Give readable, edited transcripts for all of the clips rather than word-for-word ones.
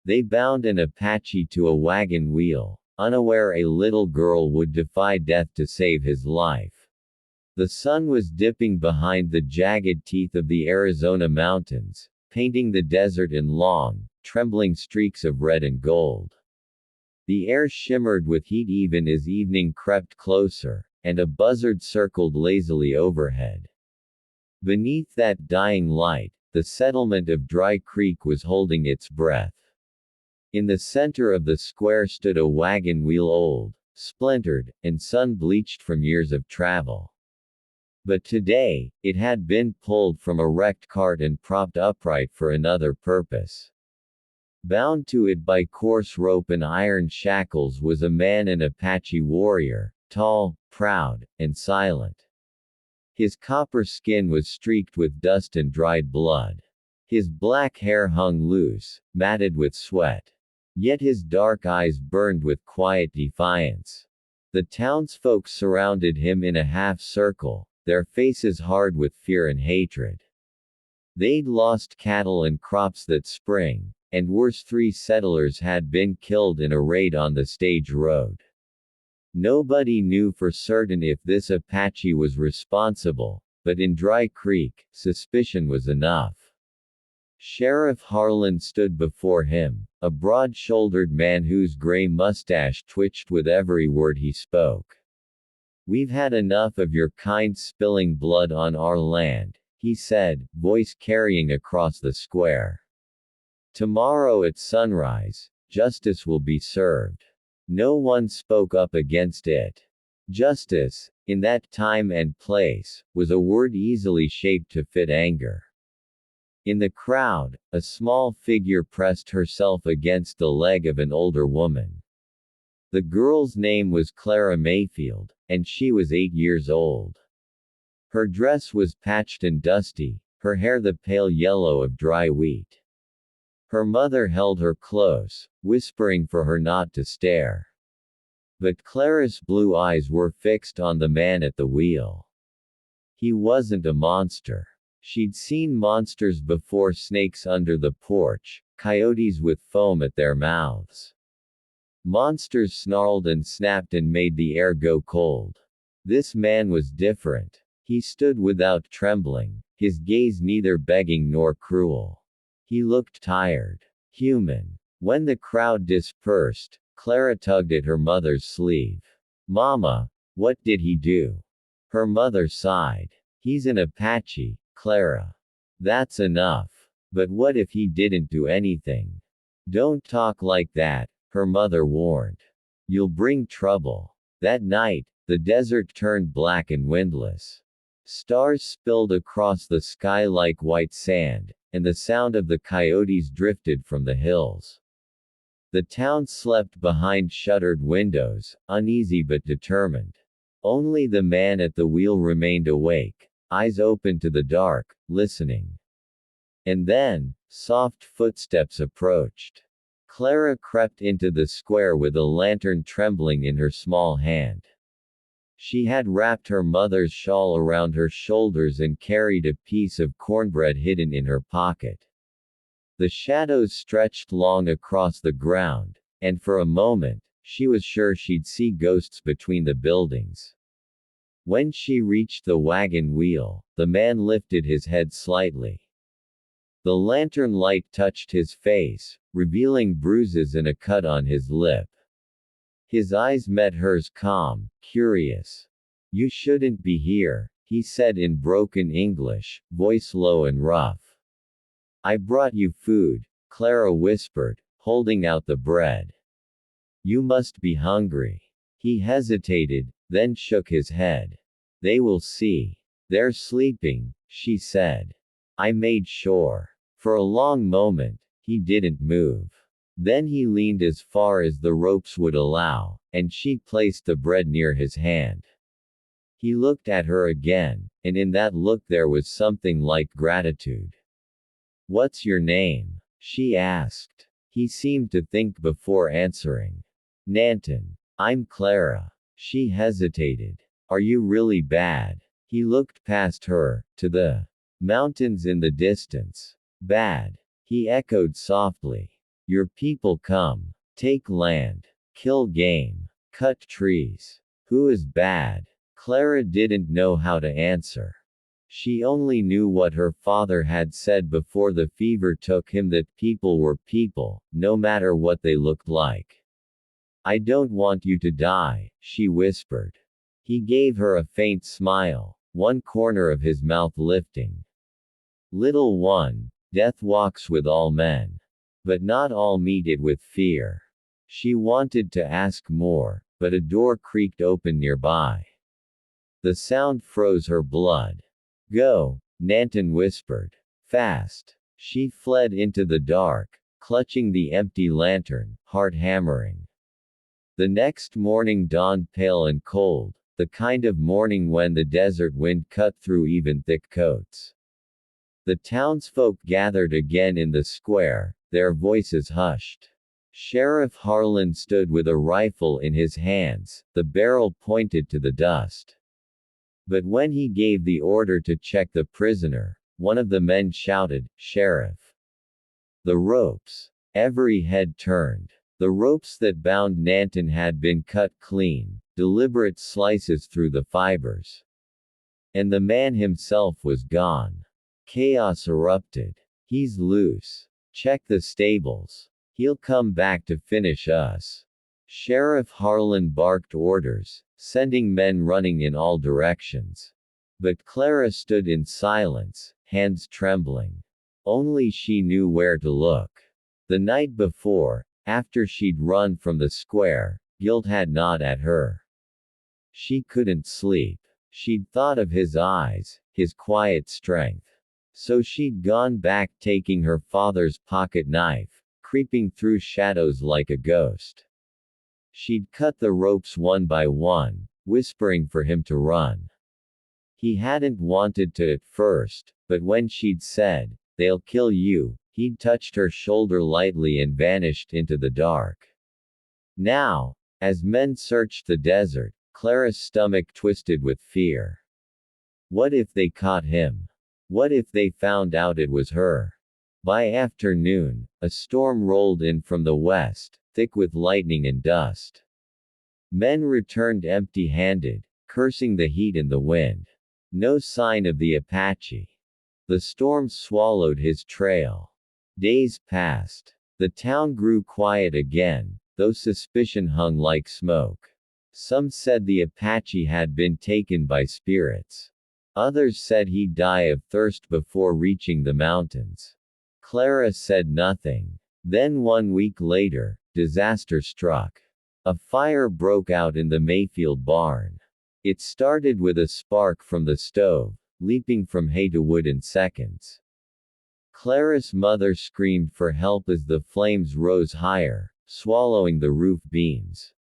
They bound an Apache to a wagon wheel, unaware a little girl would defy death to save his life. The sun was dipping behind the jagged teeth of the Arizona mountains, painting the desert in long, trembling streaks of red and gold. The air shimmered with heat even as evening crept closer, and a buzzard circled lazily overhead. Beneath that dying light, the settlement of Dry Creek was holding its breath. In the center of the square stood a wagon wheel old, splintered, and sun-bleached from years of travel. But today, it had been pulled from a wrecked cart and propped upright for another purpose. Bound to it by coarse rope and iron shackles was a man, an Apache warrior, tall, proud, and silent. His copper skin was streaked with dust and dried blood. His black hair hung loose, matted with sweat. Yet his dark eyes burned with quiet defiance. The townsfolk surrounded him in a half-circle, their faces hard with fear and hatred. They'd lost cattle and crops that spring, and worse, 3 settlers had been killed in a raid on the stage road. Nobody knew for certain if this Apache was responsible, but in Dry Creek, suspicion was enough. Sheriff Harlan stood before him, a broad-shouldered man whose gray mustache twitched with every word he spoke. "We've had enough of your kind spilling blood on our land," he said, voice carrying across the square. "Tomorrow at sunrise, justice will be served." No one spoke up against it. Justice, in that time and place, was a word easily shaped to fit anger. In the crowd, a small figure pressed herself against the leg of an older woman. The girl's name was Clara Mayfield, and she was 8 years old. Her dress was patched and dusty, her hair the pale yellow of dry wheat. Her mother held her close, whispering for her not to stare. But Clara's blue eyes were fixed on the man at the wheel. He wasn't a monster. She'd seen monsters before: snakes under the porch, coyotes with foam at their mouths. Monsters snarled and snapped and made the air go cold. This man was different. He stood without trembling, his gaze neither begging nor cruel. He looked tired. Human. When the crowd dispersed, Clara tugged at her mother's sleeve. "Mama, what did he do?" Her mother sighed. "He's an Apache, Clara. That's enough. But what if he didn't do anything?" "Don't talk like that," her mother warned. "You'll bring trouble." That night, the desert turned black and windless. Stars spilled across the sky like white sand, and the sound of the coyotes drifted from the hills. The town slept behind shuttered windows, uneasy but determined. Only the man at the wheel remained awake, eyes open to the dark, listening. And then, soft footsteps approached. Clara crept into the square with a lantern trembling in her small hand. She had wrapped her mother's shawl around her shoulders and carried a piece of cornbread hidden in her pocket. The shadows stretched long across the ground, and for a moment, she was sure she'd see ghosts between the buildings. When she reached the wagon wheel, the man lifted his head slightly. The lantern light touched his face, revealing bruises and a cut on his lip. His eyes met hers, calm, curious. "You shouldn't be here," he said in broken English, voice low and rough. "I brought you food," Clara whispered, holding out the bread. "You must be hungry." He hesitated, then shook his head. "They will see. They're sleeping," she said. "I made sure." For a long moment, he didn't move. Then he leaned as far as the ropes would allow, and she placed the bread near his hand. He looked at her again, and in that look there was something like gratitude. "What's your name?" she asked. He seemed to think before answering. "Nanton. I'm Clara." She hesitated. "Are you really bad?" He looked past her, to the mountains in the distance. "Bad?" he echoed softly. Your people come. Take land. Kill game. Cut trees. Who is bad? Clara didn't know how to answer. She only knew what her father had said before the fever took him, that people were people, no matter what they looked like. I don't want you to die, she whispered. He gave her a faint smile, one corner of his mouth lifting. Little one, death walks with all men. But not all meet it with fear. She wanted to ask more, but a door creaked open nearby. The sound froze her blood. Go, Nanton whispered. Fast. She fled into the dark, clutching the empty lantern, heart hammering. The next morning dawned pale and cold, the kind of morning when the desert wind cut through even thick coats. The townsfolk gathered again in the square, their voices hushed. Sheriff Harlan stood with a rifle in his hands, the barrel pointed to the dust. But when he gave the order to check the prisoner, one of the men shouted, "Sheriff! The ropes!" Every head turned. The ropes that bound Nanton had been cut clean, deliberate slices through the fibers. And the man himself was gone. Chaos erupted. He's loose. Check the stables. He'll come back to finish us. Sheriff Harlan barked orders, sending men running in all directions. But Clara stood in silence, hands trembling. Only she knew where to look. The night before, after she'd run from the square, guilt had gnawed at her. She couldn't sleep. She'd thought of his eyes, his quiet strength. So she'd gone back, taking her father's pocket knife, creeping through shadows like a ghost. She'd cut the ropes one by one, whispering for him to run. He hadn't wanted to at first, but when she'd said, "They'll kill you," he'd touched her shoulder lightly and vanished into the dark. Now, as men searched the desert, Clara's stomach twisted with fear. What if they caught him? What if they found out it was her? By afternoon, a storm rolled in from the west, thick with lightning and dust. Men returned empty-handed, cursing the heat and the wind. No sign of the Apache. The storm swallowed his trail. Days passed. The town grew quiet again, though suspicion hung like smoke. Some said the Apache had been taken by spirits. Others said he'd die of thirst before reaching the mountains. Clara said nothing. Then 1 week later, disaster struck. A fire broke out in the Mayfield barn. It started with a spark from the stove, leaping from hay to wood in seconds. Clara's mother screamed for help as the flames rose higher, swallowing the roof beams.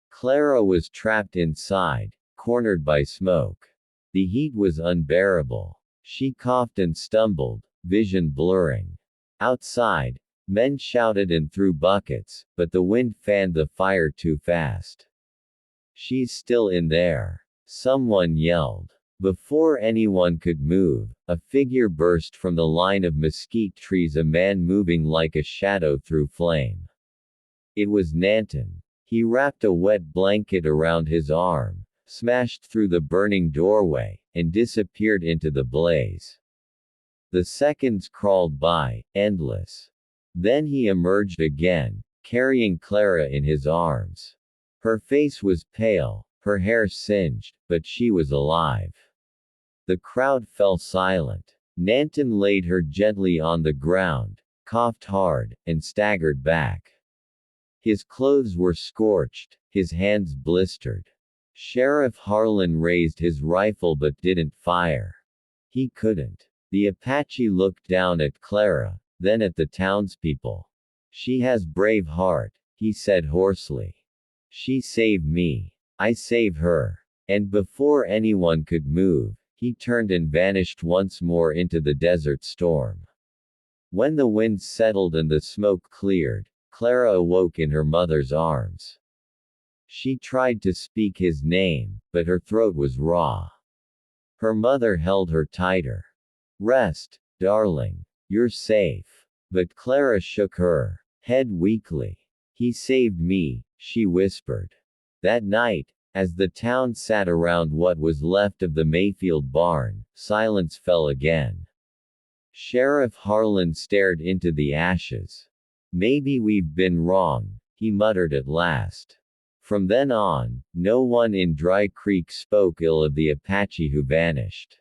Clara was trapped inside, cornered by smoke. The heat was unbearable. She coughed and stumbled, vision blurring. Outside, men shouted and threw buckets, but the wind fanned the fire too fast. "She's still in there," someone yelled. Before anyone could move, a figure burst from the line of mesquite trees, a man moving like a shadow through flame. It was Nanton. He wrapped a wet blanket around his arm, smashed through the burning doorway, and disappeared into the blaze. The seconds crawled by, endless. Then he emerged again, carrying Clara in his arms. Her face was pale, her hair singed, but she was alive. The crowd fell silent. Nanton laid her gently on the ground, coughed hard, and staggered back. His clothes were scorched, his hands blistered. Sheriff Harlan raised his rifle but didn't fire. He couldn't. The Apache looked down at Clara, then at the townspeople. "She has brave heart," he said hoarsely. "She saved me. I save her." And before anyone could move, he turned and vanished once more into the desert storm. When the wind settled and the smoke cleared, Clara awoke in her mother's arms. She tried to speak his name, but her throat was raw. Her mother held her tighter. "Rest, darling. You're safe." But Clara shook her head weakly. He saved me, she whispered. That night, as the town sat around what was left of the Mayfield barn, silence fell again. Sheriff Harlan stared into the ashes. Maybe we've been wrong, he muttered at last. From then on, no one in Dry Creek spoke ill of the Apache who vanished.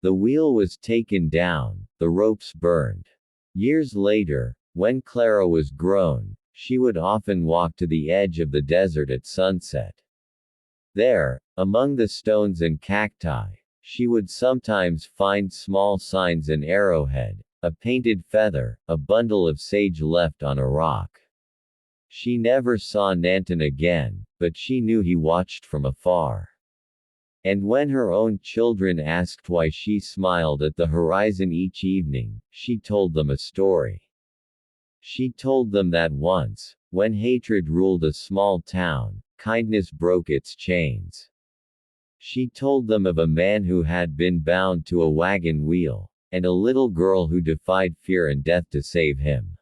The wheel was taken down, the ropes burned. Years later, when Clara was grown, she would often walk to the edge of the desert at sunset. There, among the stones and cacti, she would sometimes find small signs: an arrowhead, a painted feather, a bundle of sage left on a rock. She never saw Nanton again, but she knew he watched from afar. And when her own children asked why she smiled at the horizon each evening, she told them a story. She told them that once, when hatred ruled a small town, kindness broke its chains. She told them of a man who had been bound to a wagon wheel, and a little girl who defied fear and death to save him.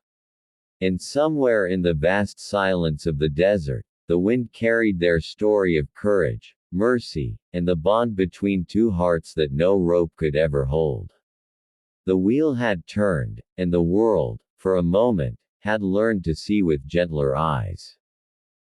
And somewhere in the vast silence of the desert, the wind carried their story of courage, mercy, and the bond between two hearts that no rope could ever hold. The wheel had turned, and the world, for a moment, had learned to see with gentler eyes.